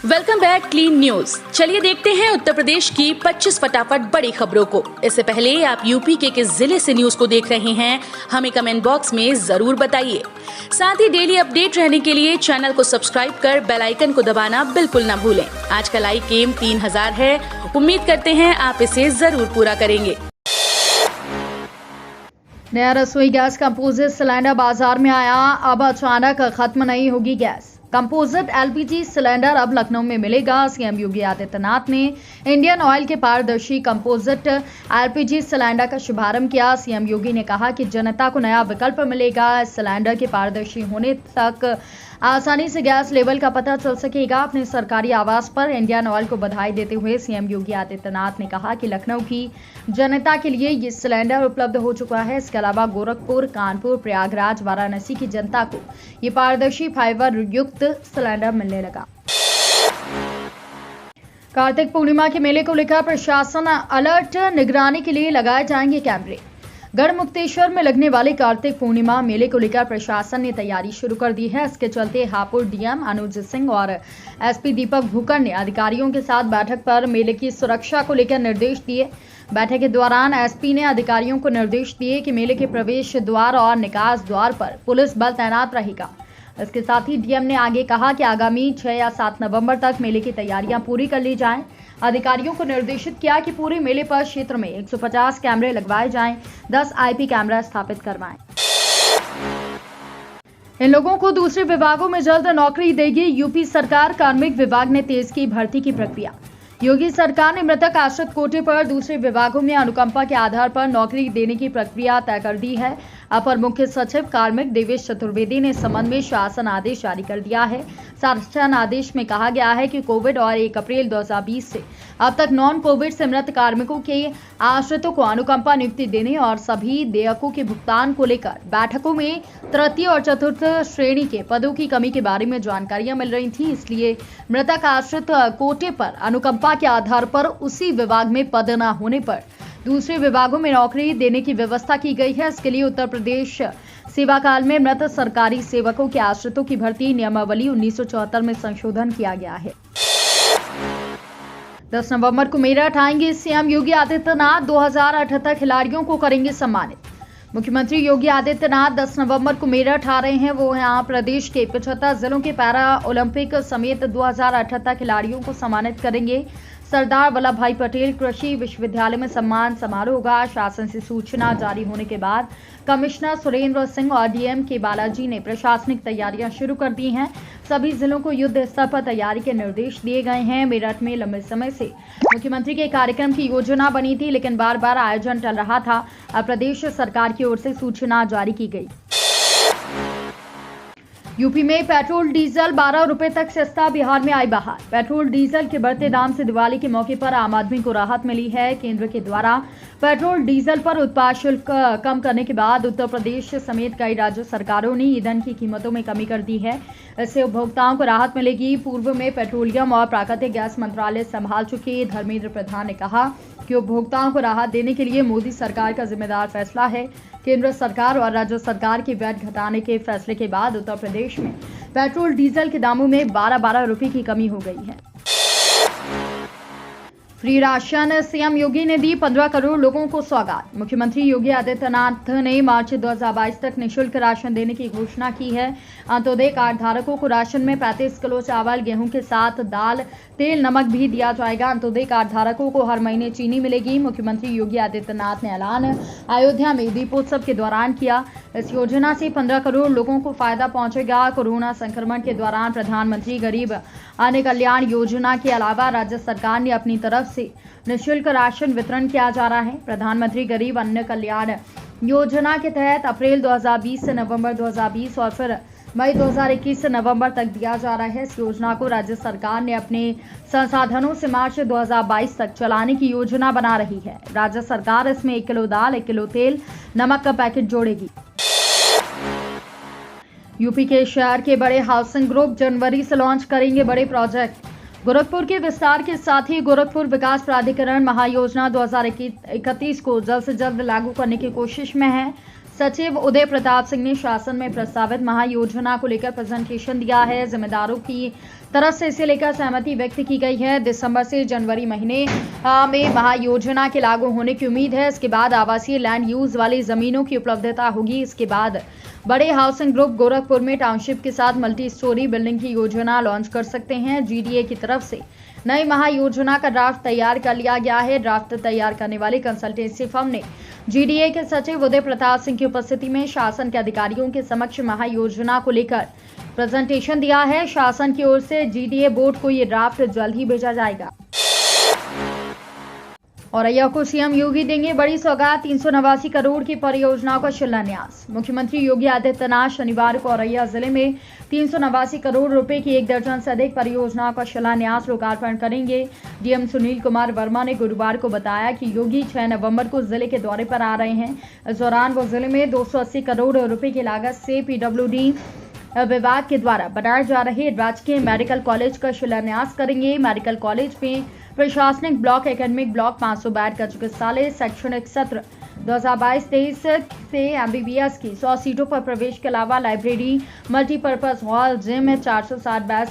Welcome back clean news. चलिए देखते हैं उत्तर प्रदेश की 25 फटाफट बड़ी खबरों को। इससे पहले आप यूपी के किस जिले से न्यूज को देख रहे हैं, हमें कमेंट बॉक्स में जरूर बताइए। साथ ही डेली अपडेट रहने के लिए चैनल को सब्सक्राइब कर बेल आइकन को दबाना बिल्कुल न भूलें। आज का लाइक एम 3000 है, उम्मीद करते हैं आप इसे जरूर पूरा करेंगे। नया रसोई गैस कंपोजिट सिलेंडर बाजार में आया, अब अचानक खत्म नहीं होगी गैस। कंपोजिट एलपीजी सिलेंडर अब लखनऊ में मिलेगा। सीएम योगी आदित्यनाथ ने इंडियन ऑयल के पारदर्शी कंपोजिट एलपीजी सिलेंडर का शुभारंभ किया। सीएम योगी ने कहा कि जनता को नया विकल्प मिलेगा। इस सिलेंडर के पारदर्शी होने तक आसानी से गैस लेवल का पता चल सकेगा। अपने सरकारी आवास पर इंडियन ऑयल को बधाई देते हुए सीएम योगी आदित्यनाथ ने कहा कि लखनऊ की जनता के लिए ये सिलेंडर उपलब्ध हो चुका है। इसके अलावा गोरखपुर, कानपुर, प्रयागराज, वाराणसी की जनता को ये पारदर्शी फाइबर युक्त सिलेंडर मिलने लगा। कार्तिक पूर्णिमा के मेले को लेकर प्रशासन अलर्ट, निगरानी के लिए लगाए जाएंगे कैमरे। गढ़मुक्तेश्वर में लगने वाले कार्तिक पूर्णिमा मेले को लेकर प्रशासन ने तैयारी शुरू कर दी है। इसके चलते हापुड़ डीएम अनुज सिंह और एसपी दीपक भूकर ने अधिकारियों के साथ बैठक पर मेले की सुरक्षा को लेकर निर्देश दिए। बैठक के दौरान एसपी ने अधिकारियों को निर्देश दिए कि मेले के प्रवेश द्वार और निकास द्वार पर पुलिस बल तैनात रहेगा। इसके साथ ही डीएम ने आगे कहा कि आगामी 6 या 7 नवंबर तक मेले की तैयारियां पूरी कर ली जाएं। अधिकारियों को निर्देशित किया कि पूरे मेले पर क्षेत्र में 150 कैमरे लगवाए जाएं, 10 आईपी कैमरा स्थापित करवाएं। इन लोगों को दूसरे विभागों में जल्द नौकरी देगी यूपी सरकार। कार्मिक विभाग ने तेज की भर्ती की प्रक्रिया। योगी सरकार ने मृतक आश्रित कोटे पर दूसरे विभागों में अनुकंपा के आधार पर नौकरी देने की प्रक्रिया तय कर दी है। अपर मुख्य सचिव कार्मिक देवेश चतुर्वेदी ने इस संबंध में शासन आदेश जारी कर दिया है। शासन आदेश में कहा गया है कि कोविड और 1 अप्रैल 2020 से अब तक नॉन कोविड से मृत कार्मिकों के आश्रितों को अनुकंपा नियुक्ति देने और सभी देयकों के भुगतान को लेकर बैठकों में तृतीय और चतुर्थ श्रेणी के पदों की कमी के बारे में जानकारियां मिल रही थी। इसलिए मृतक आश्रित कोटे पर अनुकंपा के आधार पर उसी विभाग में पद न होने पर दूसरे विभागों में नौकरी देने की व्यवस्था की गई है। इसके लिए उत्तर प्रदेश सेवा काल में मृत सरकारी सेवकों के आश्रितों की भर्ती नियमावली 1974 में संशोधन किया गया है। 10 नवंबर को मेरठ आएंगे सीएम योगी आदित्यनाथ। 2078 खिलाड़ियों को करेंगे सम्मानित। मुख्यमंत्री योगी आदित्यनाथ 10 नवंबर को मेरठ आ रहे हैं। वो यहाँ प्रदेश के 75 जिलों के पैरा ओलंपिक समेत 2078 खिलाड़ियों को सम्मानित करेंगे। सरदार वल्लभ भाई पटेल कृषि विश्वविद्यालय में सम्मान समारोह होगा। शासन से सूचना जारी होने के बाद कमिश्नर सुरेंद्र सिंह और डीएम के बालाजी ने प्रशासनिक तैयारियां शुरू कर दी हैं। सभी जिलों को युद्ध स्तर पर तैयारी के निर्देश दिए गए हैं। मेरठ में लंबे समय से मुख्यमंत्री के कार्यक्रम की योजना बनी थी, लेकिन बार बार आयोजन टल रहा था। अब प्रदेश सरकार की ओर से सूचना जारी की गई। यूपी में पेट्रोल डीजल 12 रुपए तक सस्ता, बिहार में आई बहार। पेट्रोल डीजल के बढ़ते दाम से दिवाली के मौके पर आम आदमी को राहत मिली है। केंद्र के द्वारा पेट्रोल डीजल पर उत्पाद शुल्क कम करने के बाद उत्तर प्रदेश समेत कई राज्य सरकारों ने ईंधन की कीमतों में कमी कर दी है। इससे उपभोक्ताओं को राहत मिलेगी। पूर्व में पेट्रोलियम और प्राकृतिक गैस मंत्रालय संभाल चुके धर्मेंद्र प्रधान ने कहा कि उपभोक्ताओं को राहत देने के लिए मोदी सरकार का जिम्मेदार फैसला है। केंद्र सरकार और राज्य सरकार की वैट घटाने के फैसले के बाद उत्तर प्रदेश में पेट्रोल डीजल के दामों में 12-12 रुपए की कमी हो गई है। फ्री राशन, सीएम योगी ने दी 15 करोड़ लोगों को सौगात। मुख्यमंत्री योगी आदित्यनाथ ने मार्च 2022 तक निःशुल्क राशन देने की घोषणा की है। अंत्योदय कार्ड धारकों को राशन में 35 किलो चावल, गेहूं के साथ दाल, तेल, नमक भी दिया जाएगा। अंत्योदय कार्ड धारकों को हर महीने चीनी मिलेगी। मुख्यमंत्री योगी आदित्यनाथ ने ऐलान अयोध्या में दीपोत्सव के दौरान किया। इस योजना से 15 करोड़ लोगों को फायदा पहुंचेगा। कोरोना संक्रमण के दौरान प्रधानमंत्री गरीब अन्न कल्याण योजना के अलावा राज्य सरकार ने अपनी तरफ से निःशुल्क राशन वितरण किया जा रहा है। प्रधानमंत्री गरीब अन्न कल्याण योजना के तहत अप्रैल 2020 से नवंबर 2020 और फिर मई 2021 से नवंबर तक दिया जा रहा है। इस योजना को राज्य सरकार ने अपने संसाधनों से मार्च 2022 तक चलाने की योजना बना रही है। राज्य सरकार इसमें 1 किलो दाल, 1 किलो तेल, नमक का पैकेट जोड़ेगी। यूपी के शहर के बड़े हाउसिंग ग्रुप जनवरी से लॉन्च करेंगे बड़े प्रोजेक्ट। गोरखपुर के विस्तार के साथ ही गोरखपुर विकास प्राधिकरण महायोजना 2031 को जल्द से जल्द लागू करने की कोशिश में है। सचिव उदय प्रताप सिंह ने शासन में प्रस्तावित महायोजना को लेकर प्रेजेंटेशन दिया है। जिम्मेदारों की तरफ से इसे लेकर सहमति व्यक्त की गई है। दिसंबर से जनवरी महीने में महायोजना के लागू होने की उम्मीद है। इसके बाद आवासीय लैंड यूज वाली जमीनों की उपलब्धता होगी। इसके बाद बड़े हाउसिंग ग्रुप गोरखपुर में टाउनशिप के साथ मल्टी स्टोरी बिल्डिंग की योजना लॉन्च कर सकते हैं। जीडीए की तरफ से नई महायोजना का ड्राफ्ट तैयार कर लिया गया है। ड्राफ्ट तैयार करने वाली कंसल्टेंसी फर्म ने जीडीए के सचिव उदय प्रताप सिंह की उपस्थिति में शासन के अधिकारियों के समक्ष महायोजना को लेकर प्रेजेंटेशन दिया है। शासन की ओर से जीडीए बोर्ड को ये ड्राफ्ट जल्द ही भेजा जाएगा। औरैया को सीएम योगी देंगे बड़ी सौगात, 389 करोड़ की परियोजनाओं का शिलान्यास। मुख्यमंत्री योगी आदित्यनाथ शनिवार को औरैया जिले में 389 करोड़ रुपए की 1 दर्जन से अधिक परियोजनाओं का शिलान्यास लोकार्पण करेंगे। डीएम सुनील कुमार वर्मा ने गुरुवार को बताया कि योगी 6 नवंबर को जिले के दौरे पर आ रहे हैं। इस दौरान वो जिले में 280 करोड़ रुपए की लागत से पीडब्ल्यूडी विभाग के द्वारा बनाए जा रहे राजकीय मेडिकल कॉलेज का शिलान्यास करेंगे। मेडिकल कॉलेज में प्रशासनिक ब्लॉक, एकेडमिक ब्लॉक, 500 बेड का चिकित्सालय, शैक्षणिक सत्र 2022-23 से एमबीबीएस की 100 सीटों पर प्रवेश के अलावा library, multipurpose hall, gym, 460 bed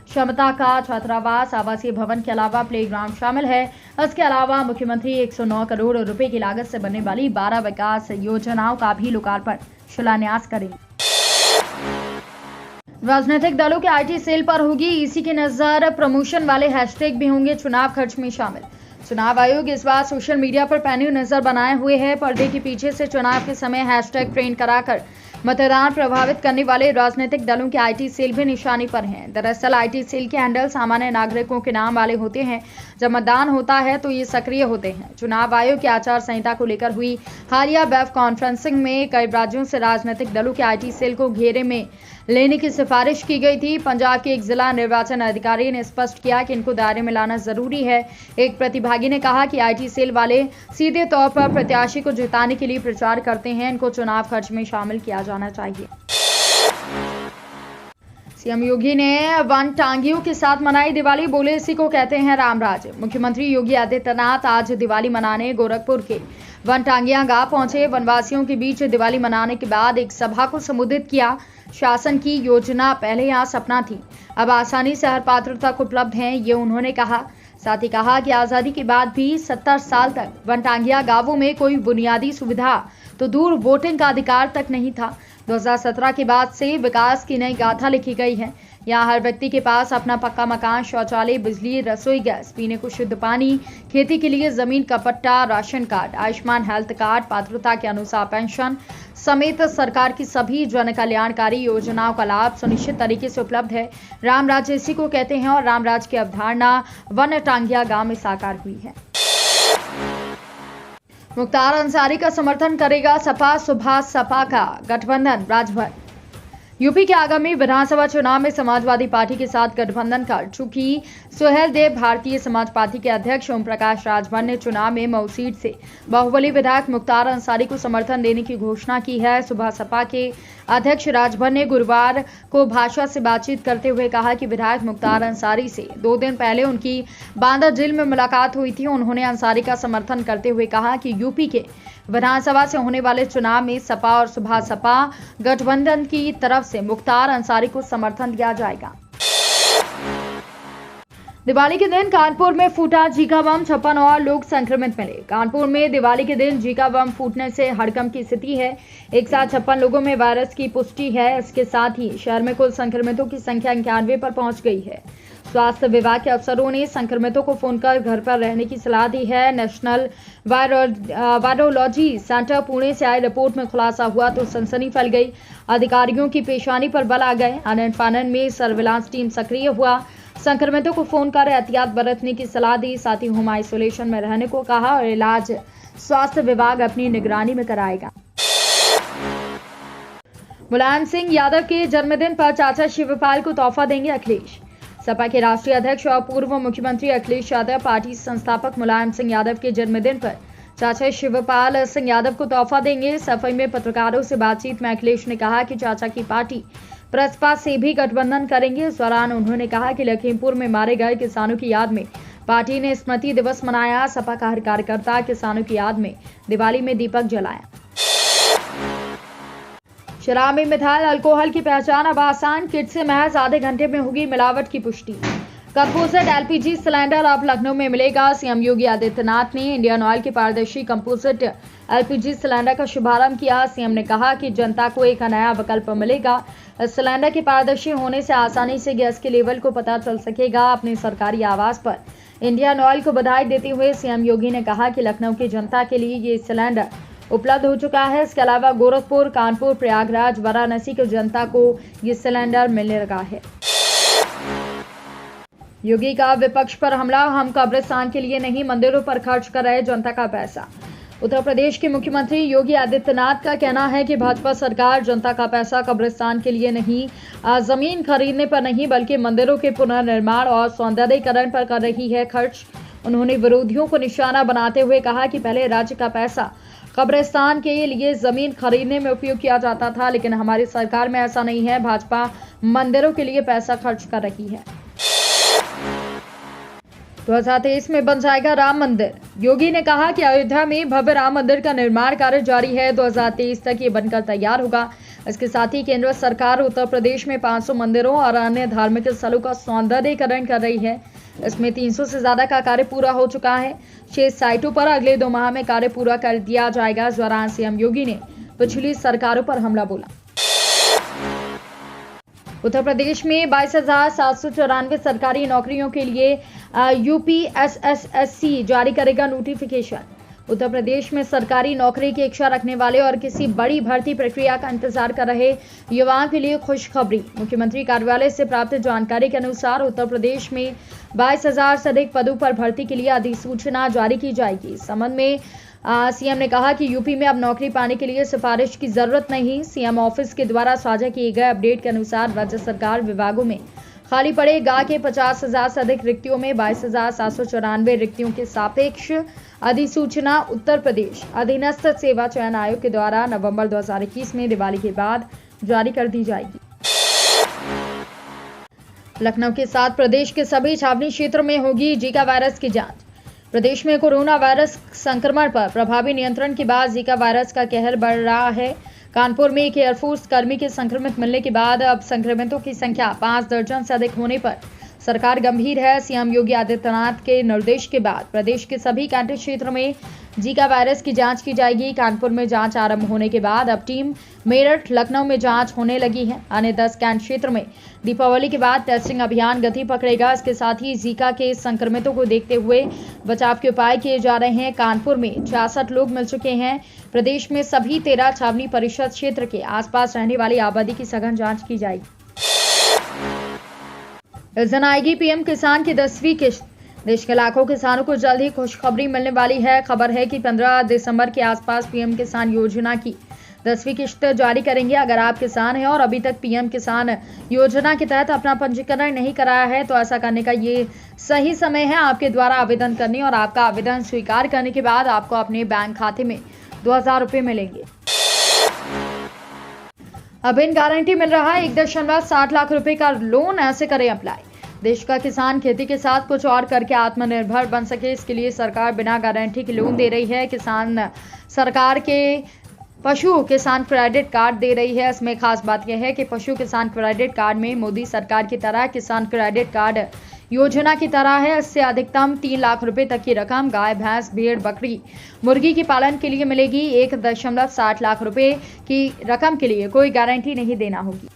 क्षमता का छात्रावास, आवासीय भवन के अलावा प्लेग्राउंड शामिल है। इसके अलावा मुख्यमंत्री 109 करोड़ रुपए की लागत से बनने वाली 12 विकास योजनाओं का भी लोकार्पण शिलान्यास करेंगे। राजनीतिक दलों के आईटी सेल पर होगी ईसी की नजर, प्रमोशन वाले हैशटैग भी होंगे चुनाव खर्च में शामिल। चुनाव आयोग इस बार सोशल मीडिया पर पैनी नजर बनाए हुए है। पर्दे के पीछे से चुनाव के समय हैशटैग ट्रेंड कराकर मतदान प्रभावित करने वाले राजनीतिक दलों के आईटी सेल भी निशाने पर हैं। दरअसल आईटी सेल के हैंडल सामान्य नागरिकों के नाम वाले होते हैं। जब मतदान होता है तो ये सक्रिय होते हैं। चुनाव आयोग की आचार संहिता को लेकर हुई हालिया वेब कॉन्फ्रेंसिंग में कई राज्यों से राजनीतिक दलों के आईटी सेल को घेरे में लेने की सिफारिश की गई थी। पंजाब के एक जिला निर्वाचन अधिकारी ने स्पष्ट किया कि इनको दायरे में लाना जरूरी है। एक प्रतिभागी ने कहा कि आईटी सेल वाले सीधे तौर पर प्रत्याशी को जिताने के लिए प्रचार करते हैं। इनको चुनाव खर्च में शामिल किया जाना चाहिए। सीएम योगी ने वनटांगियों के साथ मनाई दिवाली, बोले इसी को कहते हैं रामराज। मुख्यमंत्री योगी आदित्यनाथ आज दिवाली मनाने गोरखपुर के वनटांगिया गांव पहुंचे। वनवासियों के बीच दिवाली मनाने के बाद एक सभा को संबोधित किया। शासन की योजना पहले यहाँ सपना थी, अब आसानी से हर पात्र तक उपलब्ध हैं, ये उन्होंने कहा। साथ ही कहा कि आज़ादी के बाद भी 70 साल तक वनटांगिया गांवों में कोई बुनियादी सुविधा तो दूर वोटिंग का अधिकार तक नहीं था। 2017 के बाद से विकास की नई गाथा लिखी गई है। यहाँ हर व्यक्ति के पास अपना पक्का मकान, शौचालय, बिजली, रसोई गैस, पीने को शुद्ध पानी, खेती के लिए जमीन का पट्टा, ration card, Ayushman health card, पात्रता के अनुसार पेंशन समेत सरकार की सभी जन कल्याणकारी योजनाओं का लाभ सुनिश्चित तरीके से उपलब्ध है। रामराज इसी को कहते हैं और रामराज की अवधारणा वनटांगिया गांव में साकार हुई है। मुख्तार अंसारी का समर्थन करेगा सपा, सुभाष सपा का गठबंधन, राजभर। यूपी के आगामी विधानसभा चुनाव में समाजवादी पार्टी के साथ गठबंधन कर चुकी सुहेल देव भारतीय समाज पार्टी के अध्यक्ष ओम प्रकाश राजभर ने चुनाव में मऊ सीट से बाहुबली विधायक मुख्तार अंसारी को समर्थन देने की घोषणा की है। सुबह सपा के अध्यक्ष राजभर ने गुरुवार को भाषा से बातचीत करते हुए कहा कि विधायक मुख्तार अंसारी से 2 दिन पहले उनकी बांदा जेल में मुलाकात हुई थी। उन्होंने अंसारी का समर्थन करते हुए कहा कि यूपी के विधानसभा से होने वाले चुनाव में सपा और सुभाष सपा गठबंधन की तरफ से मुख्तार अंसारी को समर्थन दिया जाएगा। दिवाली के दिन कानपुर में फूटा जीका बम, 56 और लोग संक्रमित मिले। कानपुर में दिवाली के दिन जीका बम फूटने से हड़कंप की स्थिति है। एक साथ 56 लोगों में वायरस की पुष्टि है। इसके साथ ही शहर में कुल संक्रमितों की संख्या 91 पर पहुंच गई है। स्वास्थ्य विभाग के अफसरों ने संक्रमितों को फोन कर घर पर रहने की सलाह दी है। नेशनल वायरोलॉजी सेंटर पुणे से आई रिपोर्ट में खुलासा हुआ तो सनसनी फैल गई। अधिकारियों की पेशानी पर बल आ गए। आनन फानन में सर्विलांस टीम सक्रिय हुआ। संक्रमितों को फोन कर एहतियात बरतने की सलाह दी। साथ ही होम आइसोलेशन में रहने को कहा और इलाज स्वास्थ्य विभाग अपनी निगरानी में कराएगा। मुलायम सिंह यादव के जन्मदिन पर चाचा शिवपाल को तोहफा देंगे अखिलेश। सपा के राष्ट्रीय अध्यक्ष और पूर्व मुख्यमंत्री अखिलेश यादव पार्टी संस्थापक मुलायम सिंह यादव के जन्मदिन पर चाचा शिवपाल सिंह यादव को तोहफा देंगे। सफाई में पत्रकारों से बातचीत में अखिलेश ने कहा कि चाचा की पार्टी प्रसपा से भी गठबंधन करेंगे। इस दौरान उन्होंने कहा कि लखीमपुर में मारे गए किसानों की याद में पार्टी ने स्मृति दिवस मनाया। सपा का हर कार्यकर्ता किसानों की याद में दिवाली में दीपक जलाया। शराब में मिथाइल अल्कोहल की पहचान अब आसान, किट से महज आधे घंटे में होगी मिलावट की पुष्टि। कंपोजिट एलपीजी सिलेंडर अब लखनऊ में मिलेगा। सीएम योगी आदित्यनाथ ने इंडियन ऑयल के पारदर्शी कंपोजिट एलपीजी सिलेंडर का शुभारंभ किया। सीएम ने कहा कि जनता को एक नया विकल्प मिलेगा। इस सिलेंडर के पारदर्शी होने से आसानी से गैस के लेवल को पता चल सकेगा। अपने सरकारी आवास पर इंडियन ऑयल को बधाई देते हुए सीएम योगी ने कहा कि लखनऊ की जनता के लिए ये सिलेंडर उपलब्ध हो चुका है। इसके अलावा गोरखपुर, कानपुर, प्रयागराज, वाराणसी की जनता को ये सिलेंडर मिलने लगा है। योगी का विपक्ष पर हमला, हम कब्रिस्तान के लिए नहीं मंदिरों पर खर्च कर रहे जनता का पैसा। उत्तर प्रदेश के मुख्यमंत्री योगी आदित्यनाथ का कहना है कि भाजपा सरकार जनता का पैसा कब्रिस्तान के लिए नहीं, जमीन खरीदने पर नहीं, बल्कि मंदिरों के पुनर्निर्माण और सौंदर्यीकरण पर कर रही है खर्च। उन्होंने विरोधियों को निशाना बनाते हुए कहा कि पहले राज्य का पैसा कब्रिस्तान के लिए जमीन खरीदने में उपयोग किया जाता था, लेकिन हमारी सरकार में ऐसा नहीं है। भाजपा मंदिरों के लिए पैसा खर्च कर रही है। 2023 में बन जाएगा राम मंदिर। योगी ने कहा कि अयोध्या में भव्य राम मंदिर का निर्माण कार्य जारी है। 2023 तक ये बनकर तैयार होगा। इसके साथ ही केंद्र सरकार उत्तर प्रदेश में 500 मंदिरों और अन्य धार्मिक स्थलों का सौंदर्यीकरण कर रही है। इसमें 300 से ज्यादा का कार्य पूरा हो चुका है। 6 साइटों पर अगले 2 माह में कार्य पूरा कर दिया जाएगा। इस दौरान सीएम योगी ने पिछली सरकारों पर हमला बोला। उत्तर प्रदेश में 22,794 सरकारी नौकरियों के लिए यूपीएसएससी जारी करेगा नोटिफिकेशन। उत्तर प्रदेश में सरकारी नौकरी की इच्छा रखने वाले और किसी बड़ी भर्ती प्रक्रिया का इंतजार कर रहे युवाओं के लिए खुशखबरी। मुख्यमंत्री कार्यालय से प्राप्त जानकारी के अनुसार उत्तर प्रदेश में 22,000 से अधिक पदों पर भर्ती के लिए अधिसूचना जारी की जाएगी। इस संबंध में सीएम ने कहा कि यूपी में अब नौकरी पाने के लिए सिफारिश की जरूरत नहीं। सीएम ऑफिस के द्वारा साझा किए गए अपडेट के अनुसार राज्य सरकार विभागों में खाली पड़े गा के 50,000 से अधिक रिक्तियों में 22,794 रिक्तियों के सापेक्ष अधिसूचना उत्तर प्रदेश अधीनस्थ सेवा चयन आयोग के द्वारा नवंबर 2021 में दिवाली के बाद जारी कर दी जाएगी। लखनऊ के साथ प्रदेश के सभी छावनी क्षेत्रों में होगी जीका वायरस की जांच। प्रदेश में कोरोना वायरस संक्रमण पर प्रभावी नियंत्रण के बाद जीका वायरस का कहर बढ़ रहा है। कानपुर में एक एयरफोर्स कर्मी के संक्रमित मिलने के बाद अब संक्रमितों की संख्या 5 दर्जन से अधिक होने पर सरकार गंभीर है। सीएम योगी आदित्यनाथ के निर्देश के बाद प्रदेश के सभी कैंट क्षेत्र में जीका वायरस की जांच की जाएगी। कानपुर में जांच आरंभ होने के बाद अब टीम मेरठ, लखनऊ में जांच होने लगी है। अन्य 10 कैंट क्षेत्र में दीपावली के बाद टेस्टिंग अभियान गति पकड़ेगा। इसके साथ ही जीका के संक्रमितों को देखते हुए बचाव के उपाय किए जा रहे हैं। कानपुर में 66 लोग मिल चुके हैं। प्रदेश में सभी 13 छावनी परिषद क्षेत्र के आसपास रहने वाली आबादी की सघन जांच की जाएगी। इस दिन आएगी पीएम किसान की 10वीं किश्त। देश के लाखों किसानों को जल्द ही खुशखबरी मिलने वाली है। खबर है कि 15 दिसंबर के आसपास पीएम किसान योजना की 10वीं किश्त जारी करेंगे। अगर आप किसान हैं और अभी तक पीएम किसान योजना के तहत अपना पंजीकरण नहीं कराया है तो ऐसा करने का ये सही समय है। आपके द्वारा आवेदन करने और आपका आवेदन स्वीकार करने के बाद आपको अपने बैंक खाते में 2,000 रुपये मिलेंगे। अब इन गारंटी मिल रहा है 1.60 लाख रुपए का लोन, ऐसे करें अप्लाई। देश का किसान खेती के साथ कुछ और करके आत्मनिर्भर बन सके, इसके लिए सरकार बिना गारंटी के लोन दे रही है। किसान सरकार के पशु किसान क्रेडिट कार्ड दे रही है। इसमें खास बात यह है कि पशु किसान क्रेडिट कार्ड में मोदी सरकार की तरह किसान क्रेडिट कार्ड योजना की तरह है। इससे अधिकतम 3 लाख रुपए तक की रकम गाय, भैंस, भेड़, बकरी, मुर्गी के पालन के लिए मिलेगी। 1.60 लाख रुपए की रकम के लिए कोई गारंटी नहीं देना होगी।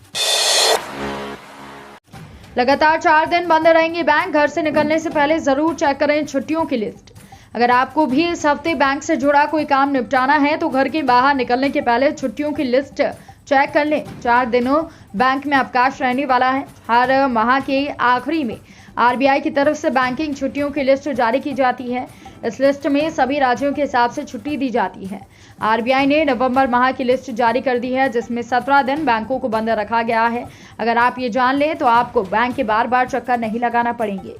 लगातार 4 दिन बंद रहेंगे बैंक। घर से निकलने से पहले जरूर चेक करें छुट्टियों की लिस्ट। अगर आपको भी इस हफ्ते बैंक से जुड़ा कोई काम निपटाना है तो घर के बाहर निकलने के पहले छुट्टियों की लिस्ट चेक कर लें। 4 दिनों बैंक में अवकाश रहने वाला है। हर माह के आखिरी में आरबीआई की तरफ से बैंकिंग छुट्टियों की लिस्ट जारी की जाती है। इस लिस्ट में सभी राज्यों के हिसाब से छुट्टी दी जाती है। आरबीआई ने नवंबर माह की लिस्ट जारी कर दी है, जिसमें 17 दिन बैंकों को बंद रखा गया है। अगर आप ये जान लें तो आपको बैंक के बार चक्कर नहीं लगाना पड़ेंगे।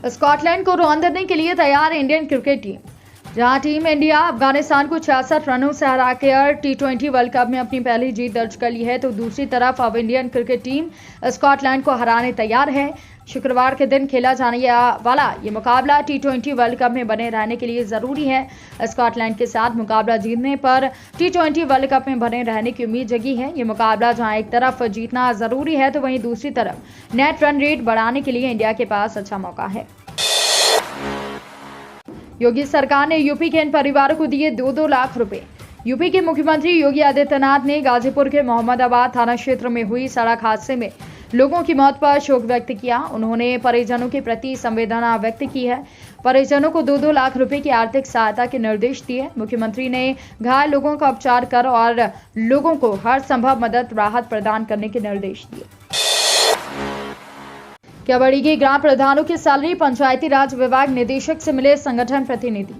स्कॉटलैंड को रौंदने के लिए तैयार इंडियन क्रिकेट टीम। जहां टीम इंडिया अफगानिस्तान को 66 रनों से हराकर T20 वर्ल्ड कप में अपनी पहली जीत दर्ज कर ली है, तो दूसरी तरफ अब इंडियन क्रिकेट टीम स्कॉटलैंड को हराने तैयार है। शुक्रवार के दिन खेला जाने वाला ये मुकाबला T20 वर्ल्ड कप में बने रहने के लिए जरूरी है। स्कॉटलैंड के साथ मुकाबला जीतने पर T20 वर्ल्ड कप में बने रहने की उम्मीद जगी है। ये मुकाबला जहां एक तरफ जीतना जरूरी है तो वहीं दूसरी तरफ नेट रन रेट बढ़ाने के लिए इंडिया के पास अच्छा मौका है। योगी सरकार ने यूपी के इन परिवारों को दिए 2-2 लाख रुपए। यूपी के मुख्यमंत्री योगी आदित्यनाथ ने गाजीपुर के मोहम्मदाबाद थाना क्षेत्र में हुई सड़क हादसे में लोगों की मौत पर शोक व्यक्त किया। उन्होंने परिजनों के प्रति संवेदना व्यक्त की है। परिजनों को 2-2 लाख रुपए की आर्थिक सहायता के निर्देश दिए। मुख्यमंत्री ने घायल लोगों का उपचार कर और लोगों को हर संभव मदद राहत प्रदान करने के निर्देश दिए। केवड़ी के ग्राम प्रधानों की सैलरी, पंचायती राज विभाग निदेशक से मिले संगठन प्रतिनिधि।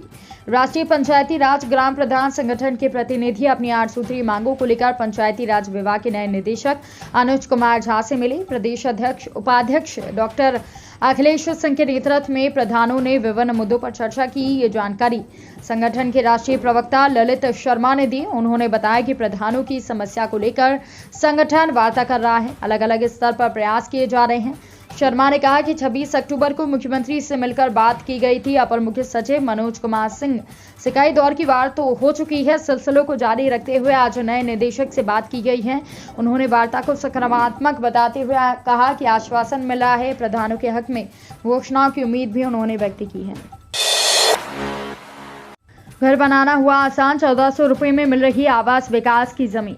राष्ट्रीय पंचायती राज ग्राम प्रधान संगठन के प्रतिनिधि अपनी 8 सूत्रीय मांगों को लेकर पंचायती राज विभाग के नए निदेशक अनुज कुमार झा से मिले। प्रदेश अध्यक्ष उपाध्यक्ष डॉक्टर अखिलेश सिंह के नेतृत्व में प्रधानों ने विभिन्न मुद्दों पर चर्चा की। ये जानकारी संगठन के राष्ट्रीय प्रवक्ता ललित शर्मा ने दी। उन्होंने बताया कि प्रधानों की समस्या को लेकर संगठन वार्ता कर रहा है। अलग अलग स्तर पर प्रयास किए जा रहे हैं। शर्मा ने कहा कि 26 अक्टूबर को मुख्यमंत्री से मिलकर बात की गई थी। अपर मुख्य सचिव मनोज कुमार सिंह से कई दौर की वार्ता तो हो चुकी है। सिलसिलों को जारी रखते हुए आज नए निदेशक से बात की गई है। उन्होंने वार्ता को सकारात्मक बताते हुए कहा कि आश्वासन मिला है। प्रधानों के हक में घोषणाओं की उम्मीद भी उन्होंने व्यक्त की है। घर बनाना हुआ आसान, 1400 रुपए में मिल रही आवास विकास की जमीन।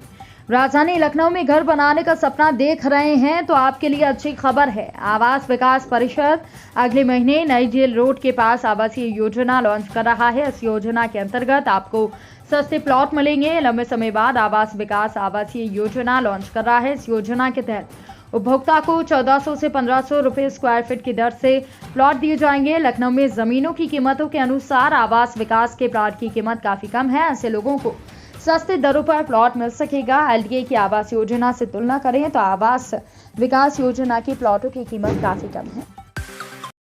राजधानी लखनऊ में घर बनाने का सपना देख रहे हैं तो आपके लिए अच्छी खबर है। आवास विकास परिषद अगले महीने नई जेल रोड के पास आवासीय योजना लॉन्च कर रहा है। इस योजना के अंतर्गत आपको सस्ते प्लॉट मिलेंगे। लंबे समय बाद आवास विकास आवासीय योजना लॉन्च कर रहा है। इस योजना के तहत उपभोक्ता को 1400 से 1500 रुपए स्क्वायर फीट की दर से प्लॉट दिए जाएंगे। लखनऊ में जमीनों की कीमतों के अनुसार आवास विकास के प्लॉट की कीमत काफी कम है। ऐसे लोगों को सस्ते दरों पर प्लॉट मिल सकेगा। एलडीए की आवास योजना से तुलना करें तो आवास विकास योजना की प्लॉटों की कीमत काफी कम है।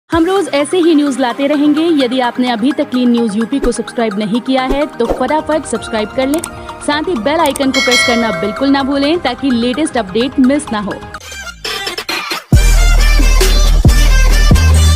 हम रोज ऐसे ही न्यूज लाते रहेंगे। यदि आपने अभी तक क्लीन न्यूज यूपी को सब्सक्राइब नहीं किया है तो फटाफट सब्सक्राइब कर लें। साथ ही बेल आइकन को प्रेस करना बिल्कुल ना भूलें ताकि लेटेस्ट अपडेट मिस ना हो।